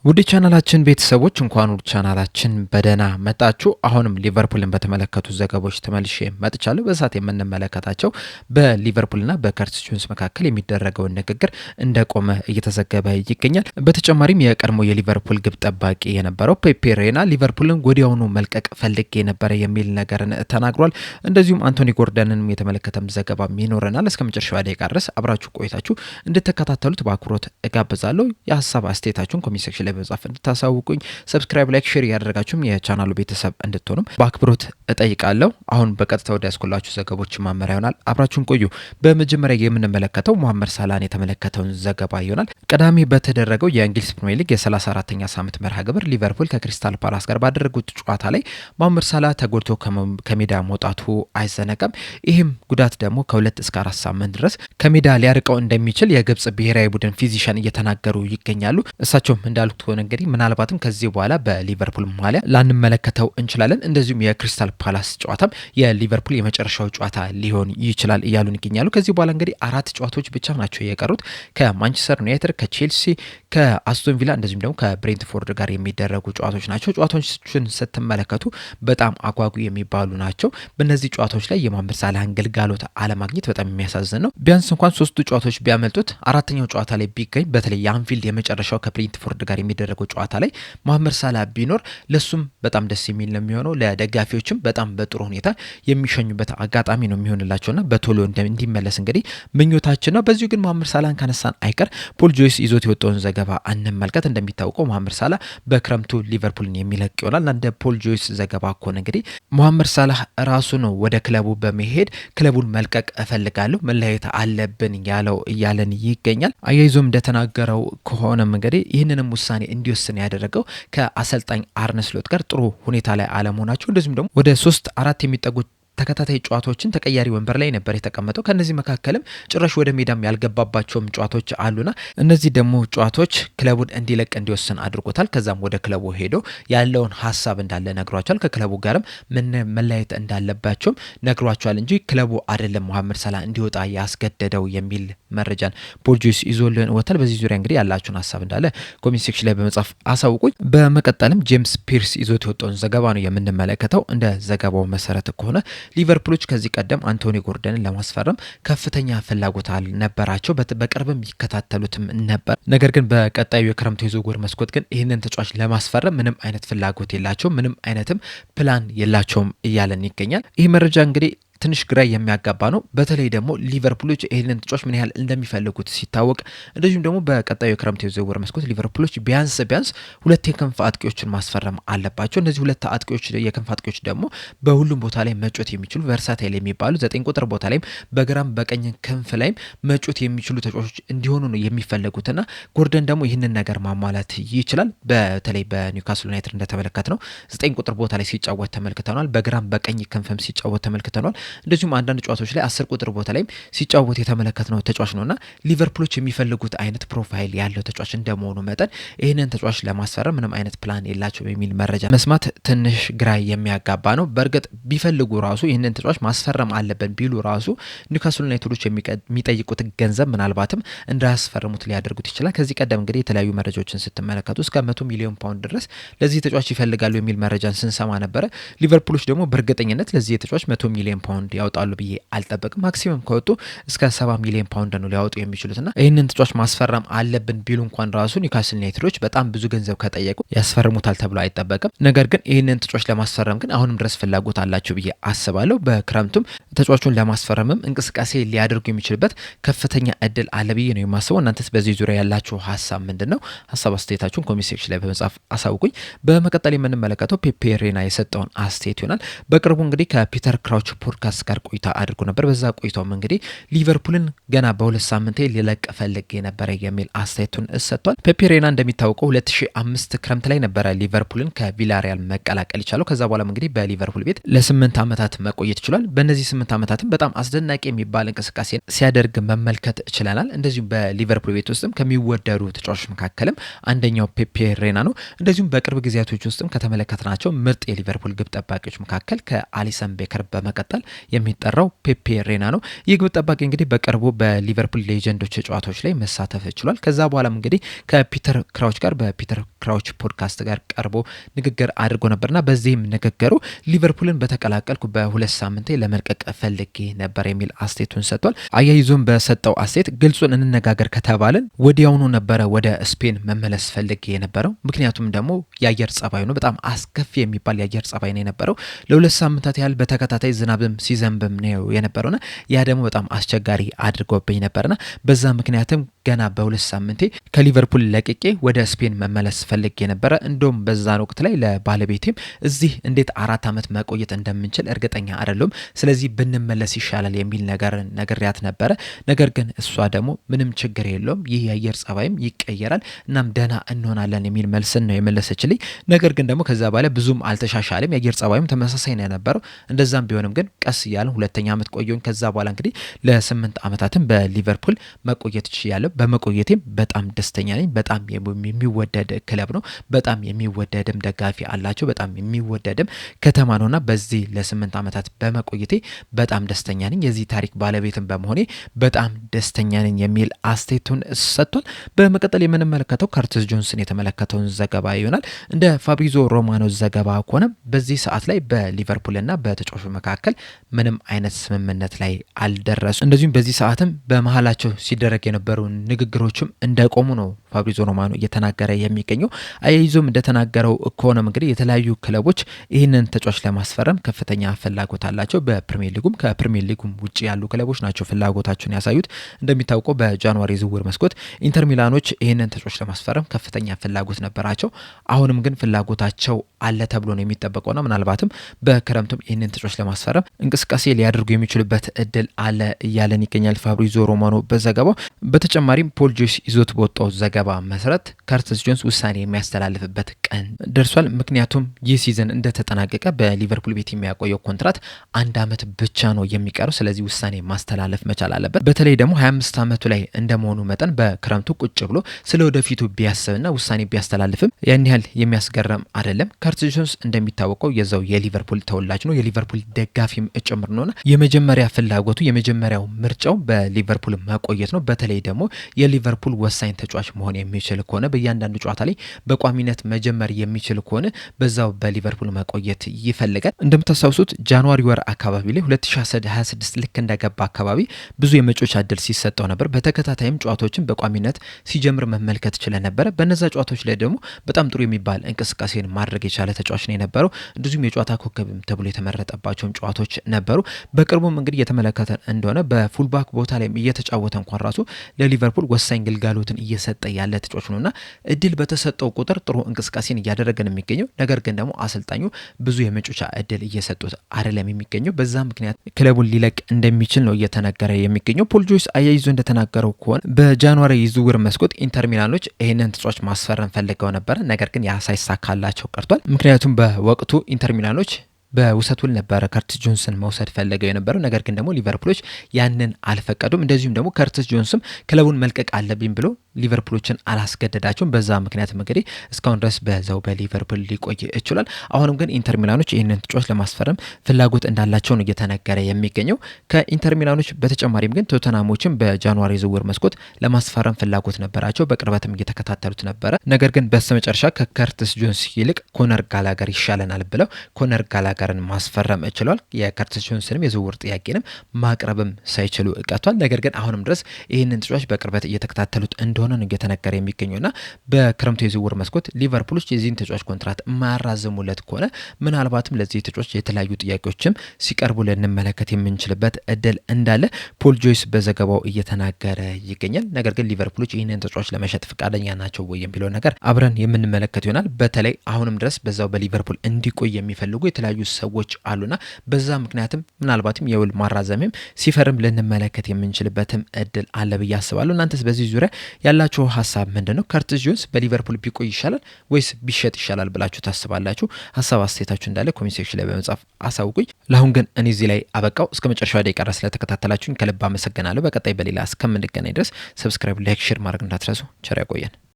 ውድ ቻናላችን ቤተሰቦች እንኳን ውድ ቻናላችን በደህና መጣችሁ። አሁንም ሊቨርፑልን በተመለከቱ ዘገባዎች ተመልሼ መጥቻለሁ። በሰዓት የምንመለከታቸው በሊቨርፑልና በከርቲስ ጆንስ መካከል የሚደረገውን ንግግር እንደቆመ እየተዘገበ ይገኛል። በተጨማሪም የቀድሞ የሊቨርፑል ግብ ጠባቂ የነበረው ፔፔ ሬና ሊቨርፑልን ወዲያውኑ መልቀቅ ፈልጌ የነበረ የሚል ነገርን ተናግሯል። እንደዚሁም አንቶኒ ጎርደንን የተመለከተም ዘገባ ይኖረናል። እስከ መጨረሻው ደቂቃ ድረስ አብራችሁ ቆይታችሁ እንድትከታተሉት በአክብሮት እጋብዛለሁ። የሀሳብ አስተያየታችሁን ኮሜንት ሴክሽን ላይ በመጻፍ እንድታሳውቁኝ ሰብስክራይብ፣ ላይክ፣ ሼር ያደረጋችሁም የቻናሉ ቤተሰብ እንድትሆኑም በአክብሮት እጠይቃለሁ። አሁን በቀጥታ ወደ ያስኮላችሁ ዘገቦች ማመሪያ ይሆናል። አብራችሁን ቆዩ። በመጀመሪያ የምንመለከተው መሐመድ ሳላህን የተመለከተውን ዘገባ ይሆናል። ቅዳሜ በተደረገው የእንግሊዝ ፕሪሚየር ሊግ የ34ኛ ሳምንት መርሃ ግብር ሊቨርፑል ከክሪስታል ፓላስ ጋር ባደረጉት ጨዋታ ላይ መሐመድ ሳላህ ተጎድቶ ከሜዳ መውጣቱ አይዘነጋም። ይህም ጉዳት ደግሞ ከ2 እስከ 4 ሳምንት ድረስ ከሜዳ ሊያርቀው እንደሚችል የግብጽ ብሔራዊ ቡድን ፊዚሻን እየተናገሩ ይገኛሉ። እሳቸውም እንዳሉት ሆነ እንግዲህ ምናልባትም ከዚህ በኋላ በሊቨርፑል ማሊያ ላንመለከተው እንችላለን። እንደዚሁም የክሪስታል ፓላስ ጨዋታም የሊቨርፑል የመጨረሻው ጨዋታ ሊሆን ይችላል እያሉን ይገኛሉ። ከዚህ በኋላ እንግዲህ 4 ጨዋታዎች ብቻ ናቸው የቀሩት ከማንቸስተር ዩናይትድ፣ ከቼልሲ፣ ከአስቶን ቪላ እንደዚሁም ደግሞ ከብሬንትፎርድ ጋር የሚደረጉ ጨዋታዎች ናቸው። ጨዋታዎችን ስትመለከቱ በጣም አጓጉ የሚባሉ ናቸው። በእነዚህ ጨዋታዎች ላይ የመሐመድ ሳላህን ግልጋሎት አለማግኘት በጣም የሚያሳዝን ነው። ቢያንስ እንኳን 3ቱ ጨዋታዎች ቢያመልጡት አራተኛው ጨዋታ ላይ ቢገኝ በተለይ የአንፊልድ የመጨረሻው ከብሬንትፎርድ ጋር የሚደረገው ጨዋታ ላይ መሐመድ ሳላህ ቢኖር ለሱም በጣም ደስ የሚል ነው የሚሆነው። ለደጋፊዎችም በጣም በጥሩ ሁኔታ የሚሸኙበት አጋጣሚ ነው የሚሆንላቸውና በቶሎ እንዲመለስ እንግዲህ ምኞታችን ነው። በዚሁ ግን መሐመድ ሳላህን ካነሳን አይቀር ፖል ጆይስ ይዞት የወጣውን ዘገባ እንመልከት። እንደሚታወቀው መሐመድ ሳላህ በክረምቱ ሊቨርፑልን የሚለቅ ይሆናል። እንደ ፖል ጆይስ ዘገባ ከሆነ እንግዲህ መሐመድ ሳላህ ራሱ ነው ወደ ክለቡ በመሄድ ክለቡን መልቀቅ እፈልጋለሁ፣ መለያየት አለብን ያለው እያለን ይገኛል። አያይዞም እንደተናገረው ከሆነም እንግዲህ ይህንንም ውሳኔ እንዲወስን ያደረገው ከአሰልጣኝ አርነ ስሎት ጋር ጥሩ ሁኔታ ላይ አለመሆናቸው እንደዚሁም ደግሞ ወደ 3-4 የሚጠጉ ተከታታይ ጨዋታዎችን ተቀያሪ ወንበር ላይ ነበር የተቀመጠው። ከነዚህ መካከልም ጭራሽ ወደ ሜዳም ያልገባባቸውም ጨዋታዎች አሉና እነዚህ ደግሞ ጨዋታዎች ክለቡን እንዲለቅ እንዲወስን አድርጎታል። ከዛም ወደ ክለቡ ሄዶ ያለውን ሀሳብ እንዳለ ነግሯቸዋል። ከክለቡ ጋርም ምን መለያየት እንዳለባቸውም ነግሯቸዋል እንጂ ክለቡ አይደለም መሐመድ ሳላህ እንዲወጣ ያስገደደው የሚል መረጃን ፖል ጆይስ ይዞልን ወጥቷል። በዚህ ዙሪያ እንግዲህ ያላችሁን ሀሳብ እንዳለ ኮሜንት ሴክሽን ላይ በመጻፍ አሳውቁኝ። በመቀጠልም ጄምስ ፒርስ ይዞት የወጣውን ዘገባ ነው የምንመለከተው። እንደ ዘገባው መሰረት ከሆነ ሊቨርፑሎች ከዚህ ቀደም አንቶኒ ጎርደንን ለማስፈረም ከፍተኛ ፍላጎት አልነበራቸው። በቅርብም ይከታተሉትም ነበር። ነገር ግን በቀጣዩ የክረምቱ የዝውውር መስኮት ግን ይህንን ተጫዋች ለማስፈረም ምንም አይነት ፍላጎት የላቸውም፣ ምንም አይነትም ፕላን የላቸውም እያለን ይገኛል። ይህ መረጃ እንግዲህ ትንሽ ግራ የሚያጋባ ነው። በተለይ ደግሞ ሊቨርፑሎች ይህንን ተጫዋች ምን ያህል እንደሚፈልጉት ሲታወቅ፣ እንደዚሁም ደግሞ በቀጣዩ የክረምት የዝውውር መስኮት ሊቨርፑሎች ቢያንስ 2 የክንፍ አጥቂዎችን ማስፈረም አለባቸው። እነዚህ 2 የክንፍ አጥቂዎች ደግሞ በሁሉም ቦታ ላይ መጮት የሚችሉ ቨርሳታይል የሚባሉ 9 ቁጥር ቦታ ላይም በግራም በቀኝ ክንፍ ላይም መጮት የሚችሉ ተጫዋቾች እንዲሆኑ ነው የሚፈለጉትና ጎርደን ደግሞ ይህንን ነገር ማሟላት ይችላል። በተለይ በኒውካስል ዩናይትድ እንደተመለከት ነው 9 ቁጥር ቦታ ላይ ሲጫወት ተመልክተናል። በግራም በቀኝ ክንፍም ሲጫወት ተመልክተናል። እንደዚሁም አንዳንድ ጨዋታዎች ላይ 10 ቁጥር ቦታ ላይ ሲጫወት የተመለከትነው ተጫዋች ነውና ሊቨርፑሎች የሚፈልጉት አይነት ፕሮፋይል ያለው ተጫዋች እንደመሆኑ መጠን ይህንን ተጫዋች ለማስፈረም ምንም አይነት ፕላን የላቸው የሚል መረጃ መስማት ትንሽ ግራ የሚያጋባ ነው። በእርግጥ ቢፈልጉ ራሱ ይህንን ተጫዋች ማስፈረም አለብን ቢሉ ራሱ ኒውካስል ዩናይትዶች የሚጠይቁት ገንዘብ ምናልባትም እንዳያስፈርሙት ሊያደርጉት ይችላል። ከዚህ ቀደም እንግዲህ የተለያዩ መረጃዎችን ስትመለከቱ እስከ 100 ሚሊዮን ፓውንድ ድረስ ለዚህ ተጫዋች ይፈልጋሉ የሚል መረጃን ስንሰማ ነበረ። ሊቨርፑሎች ደግሞ በእርግጠኝነት ለዚህ ተጫዋች 100 ሚሊዮን ፓውንድ ያወጣሉ ብዬ አልጠበቅም። ማክሲመም ከወጡ እስከ 70 ሚሊዮን ፓውንድ ነው ሊያወጡ የሚችሉትና ይህንን ተጫዋች ማስፈረም አለብን ቢሉ እንኳን ራሱ ኒውካስል ዩናይትዶች በጣም ብዙ ገንዘብ ከጠየቁ ያስፈርሙታል ተብሎ አይጠበቅም። ነገር ግን ይህንን ተጫዋች ለማስፈረም ግን አሁንም ድረስ ፍላጎት አላቸው ብዬ አስባለሁ። በክረምቱም ተጫዋቹን ለማስፈረምም እንቅስቃሴ ሊያደርጉ የሚችልበት ከፍተኛ እድል አለ ብዬ ነው የማስበው። እናንተስ በዚህ ዙሪያ ያላችሁ ሀሳብ ምንድን ነው? ሀሳብ አስተያየታችሁን ኮሜንት ሴክሽን ላይ በመጻፍ አሳውቁኝ። በመቀጠል የምንመለከተው ፔፔ ሬና የሰጠውን አስተያየት ይሆናል። በቅርቡ እንግዲህ ከፒተር ክራውች ፖድካስት ጋር ቆይታ አድርጎ ነበር። በዛ ቆይታውም እንግዲህ ሊቨርፑልን ገና በ2 ሳምንት ሊለቅ ፈልጌ ነበረ የሚል አስተያየቱን ሰጥቷል። ፔፔ ሬና እንደሚታወቀው 2005 ክረምት ላይ ነበረ ሊቨርፑልን ከቪላሪያል መቀላቀል ይቻለው። ከዛ በኋላ እንግዲህ በሊቨርፑል ቤት ለ8 ዓመታት መቆየት ይችላል። በእነዚህ 8 ዓመታትም በጣም አስደናቂ የሚባል እንቅስቃሴ ሲያደርግ መመልከት ችለናል። እንደዚሁም በሊቨርፑል ቤት ውስጥም ከሚወደዱ ተጫዋቾች መካከልም አንደኛው ፔፔ ሬና ነው። እንደዚሁም በቅርብ ጊዜያቶች ውስጥም ከተመለከትናቸው ምርጥ የሊቨርፑል ግብ ጠባቂዎች መካከል ከአሊሰን ቤከር በመቀጠል የሚጠራው ፔፔ ሬና ነው። ይህ ግብ ጠባቂ እንግዲህ በቅርቡ በሊቨርፑል ሌጀንዶች ጨዋታዎች ላይ መሳተፍ ችሏል። ከዛ በኋላም እንግዲህ ከፒተር ክራውች ጋር በፒተር ክራውች ፖድካስት ጋር ቀርቦ ንግግር አድርጎ ነበርና በዚህም ንግግሩ ሊቨርፑልን በተቀላቀልኩ በሁለት ሳምንቴ ለመልቀቅ ፈልጌ ነበር የሚል አስተያየቱን ሰጥቷል። አያይዞም በሰጠው አስተያየት ግልጹን እንነጋገር ከተባለን ወዲያውኑ ነበረ ወደ ስፔን መመለስ ፈልጌ የነበረው። ምክንያቱም ደግሞ የአየር ጸባዩ ነው፣ በጣም አስከፊ የሚባል የአየር ጸባይ ነው የነበረው። ለሁለት ሳምንታት ያህል በተከታታይ ዝናብም ሲዘንብም ነው የነበረውና ያ ደግሞ በጣም አስቸጋሪ አድርጎብኝ ነበርና በዛ ምክንያትም ገና በሁለት ሳምንቴ ከሊቨርፑል ለቅቄ ወደ ስፔን መመለስ ፈልጌ ነበረ። እንደውም በዛን ወቅት ላይ ለባለቤቴም እዚህ እንዴት 4 ዓመት መቆየት እንደምንችል እርግጠኛ አይደለም፣ ስለዚህ ብንመለስ ይሻላል የሚል ነገር ነግሬያት ነበረ። ነገር ግን እሷ ደግሞ ምንም ችግር የለውም ይህ የአየር ጸባይም ይቀየራል እናም ደህና እንሆናለን የሚል መልስን ነው የመለሰችልኝ። ነገር ግን ደግሞ ከዛ በኋላ ብዙም አልተሻሻለም፣ የአየር ጸባይም ተመሳሳይ ነው የነበረው። እንደዛም ቢሆንም ግን ቀስ እያልን ሁለተኛ ዓመት ቆየሁኝ። ከዛ በኋላ እንግዲህ ለ8 ዓመታትም በሊቨርፑል መቆየት ችያለሁ። በመቆየቴም በጣም ደስተኛ ነኝ። በጣም የሚወደድ ክለብ ነው፣ በጣም የሚወደድም ደጋፊ አላቸው፣ በጣም የሚወደድም ከተማ ነውና በዚህ ለ8 ዓመታት በመቆየቴ በጣም ደስተኛ ነኝ። የዚህ ታሪክ ባለቤትም በመሆኔ በጣም ደስተኛ ነኝ የሚል አስተያየቱን ሰጥቷል። በመቀጠል የምንመለከተው ከርቲስ ጆንስን የተመለከተውን ዘገባ ይሆናል። እንደ ፋብሪዞ ሮማኖ ዘገባ ከሆነ በዚህ ሰዓት ላይ በሊቨርፑልና በተጫዋቹ መካከል ምንም አይነት ስምምነት ላይ አልደረሱ። እንደዚሁም በዚህ ሰዓትም በመሀላቸው ሲደረግ የነበሩ ንግግሮችም እንደቆሙ ነው ፋብሪዞ ሮማኖ እየተናገረ የሚገኘው። አያይዞም እንደተናገረው ከሆነም እንግዲህ የተለያዩ ክለቦች ይህንን ተጫዋች ለማስፈረም ከፍተኛ ፍላጎት አላቸው። በፕሪሚየር ሊጉም ከፕሪሚየር ሊጉም ውጭ ያሉ ክለቦች ናቸው ፍላጎታቸውን ያሳዩት። እንደሚታወቀው በጃንዋሪ ዝውውር መስኮት ኢንተር ሚላኖች ይህንን ተጫዋች ለማስፈረም ከፍተኛ ፍላጎት ነበራቸው። አሁንም ግን ፍላጎታቸው አለ ተብሎ ነው የሚጠበቀውና ምናልባትም በክረምቱም ይህንን ተጫዋች ለማስፈረም እንቅስቃሴ ሊያደርጉ የሚችሉበት እድል አለ እያለን ይገኛል ፋብሪዞ ሮማኖ በዘገባው። በተጨማሪም ፖል ጆይስ ይዞት በወጣው ዘገባ መሰረት ከርቲስ ጆንስ ውሳኔ የሚያስተላልፍበት ቀን ደርሷል። ምክንያቱም ይህ ሲዝን እንደተጠናቀቀ በሊቨርፑል ቤት የሚያቆየው ኮንትራት 1 ዓመት ብቻ ነው የሚቀረው። ስለዚህ ውሳኔ ማስተላለፍ መቻል አለበት። በተለይ ደግሞ 25 ዓመቱ ላይ እንደመሆኑ መጠን በክረምቱ ቁጭ ብሎ ስለ ወደፊቱ ቢያስብና ውሳኔ ቢያስተላልፍም ያን ያህል የሚያስገርም አይደለም። ከርቲስ ጆንስ እንደሚታወቀው የዛው የሊቨርፑል ተወላጅ ነው፣ የሊቨርፑል ደጋፊም ጭምር ነውና የመጀመሪያ ፍላጎቱ የመጀመሪያው ምርጫው በሊቨርፑል መቆየት ነው። በተለይ ደግሞ የሊቨርፑል ወሳኝ ተጫዋች መሆን የሚችል ከሆነ በእያንዳንዱ ጨዋታ ላይ በቋሚነት መጀመር የሚችል ከሆነ በዛው በሊቨርፑል መቆየት ይፈልጋል። እንደምታስታውሱት ጃንዋሪ ወር አካባቢ ላይ 2026 ልክ እንደገባ አካባቢ ብዙ የመጮቻ እድል ሲሰጠው ነበር። በተከታታይም ጨዋታዎችን በቋሚነት ሲጀምር መመልከት ችለን ነበረ። በነዛ ጨዋታዎች ላይ ደግሞ በጣም ጥሩ የሚባል እንቅስቃሴን ማድረግ የቻለ ተጫዋች ነው የነበረው። እንደዚሁም የጨዋታ ኮከብም ተብሎ የተመረጠባቸውን ጨዋታዎች ነበሩ። በቅርቡም እንግዲህ የተመለከተ እንደሆነ በፉልባክ ቦታ ላይ እየተጫወተ እንኳን ራሱ ለሊቨርፑል ወሳኝ ግልጋሎትን እየሰጠ ያለ ተጫዋች ነውና እድል በተሰጠው ቁጥር ጥሩ እንቅስቃሴን እያደረገ ነው የሚገኘው። ነገር ግን ደግሞ አሰልጣኙ ብዙ የመጮቻ እድል እየሰጡት አይደለም የሚገኘው። በዛ ምክንያት ክለቡን ሊለቅ እንደሚችል ነው እየተነገረ የሚገኘው። ፖል ጆይስ አያይዞ እንደተናገረው ከሆነ በጃንዋሪ የዝውውር መስኮት ኢንተር ሚላኖች ይህንን ተጫዋች ማስፈረም ፈልገው ነበረ። ነገር ግን ያ ሳይሳካላቸው ቀርቷል። ምክንያቱም በወቅቱ ኢንተር ሚላኖች በውሰት ውል ነበረ ከርቲስ ጆንስን መውሰድ ፈለገው የነበረው። ነገር ግን ደግሞ ሊቨርፑሎች ያንን አልፈቀዱም። እንደዚሁም ደግሞ ከርቲስ ጆንስም ክለቡን መልቀቅ አለብኝ ብሎ ሊቨርፑሎችን አላስገደዳቸውም። በዛ ምክንያት እንግዲህ እስካሁን ድረስ በዛው በሊቨርፑል ሊቆይ ይችላል። አሁንም ግን ኢንተር ሚላኖች ይህንን ተጫዋች ለማስፈረም ፍላጎት እንዳላቸው ነው እየተነገረ የሚገኘው። ከኢንተር ሚላኖች በተጨማሪም ግን ቶተናሞችም በጃንዋሪ ዝውውር መስኮት ለማስፈረም ፍላጎት ነበራቸው። በቅርበትም እየተከታተሉት ነበረ። ነገር ግን በስተመጨረሻ ከከርቲስ ጆንስ ይልቅ ኮነር ጋላገር ይሻለናል ብለው ኮነር ጋላገርን ማስፈረም ችሏል። የከርቲስ ጆንስንም የዝውውር ጥያቄንም ማቅረብም ሳይችሉ ቀርቷል። ነገር ግን አሁንም ድረስ ይህንን ተጫዋች በቅርበት እየተከታተሉት እንደሆነ ነው እየተነገረ የሚገኘውና በክረምቱ የዝውውር መስኮት ሊቨርፑሎች የዚህን ተጫዋች ኮንትራት የማያራዝሙለት ከሆነ ምናልባትም ለዚህ ተጫዋች የተለያዩ ጥያቄዎችም ሲቀርቡ ልንመለከት የምንችልበት እድል እንዳለ ፖል ጆይስ በዘገባው እየተናገረ ይገኛል። ነገር ግን ሊቨርፑሎች ይህንን ተጫዋች ለመሸጥ ፈቃደኛ ናቸው ወይ የሚለው ነገር አብረን የምንመለከት ይሆናል። በተለይ አሁንም ድረስ በዛው በሊቨርፑል እንዲቆይ የሚፈልጉ የተለያዩ ሰዎች አሉና በዛ ምክንያትም ምናልባትም የውል ማራዘምም ሲፈርም ልንመለከት የምንችልበትም እድል አለ ብዬ አስባለሁ። እናንተስ በዚህ ዙሪያ ያላችሁ ሀሳብ ምንድነው? ከርቲስ ጆንስ በሊቨርፑል ቢቆይ ይሻላል ወይስ ቢሸጥ ይሻላል ብላችሁ ታስባላችሁ? ሀሳብ አስተያየታችሁ እንዳለ ኮሜንት ሴክሽን ላይ በመጻፍ አሳውቁኝ። ለአሁን ግን እኔ እዚህ ላይ አበቃው። እስከ መጨረሻው ደቂቃ ድረስ ስለተከታተላችሁኝ ከልብ አመሰግናለሁ። በቀጣይ በሌላ እስከምንገናኝ ድረስ ሰብስክራይብ፣ ላይክ፣ ሼር ማድረግ እንዳትረሱ። ቸር ያቆየን።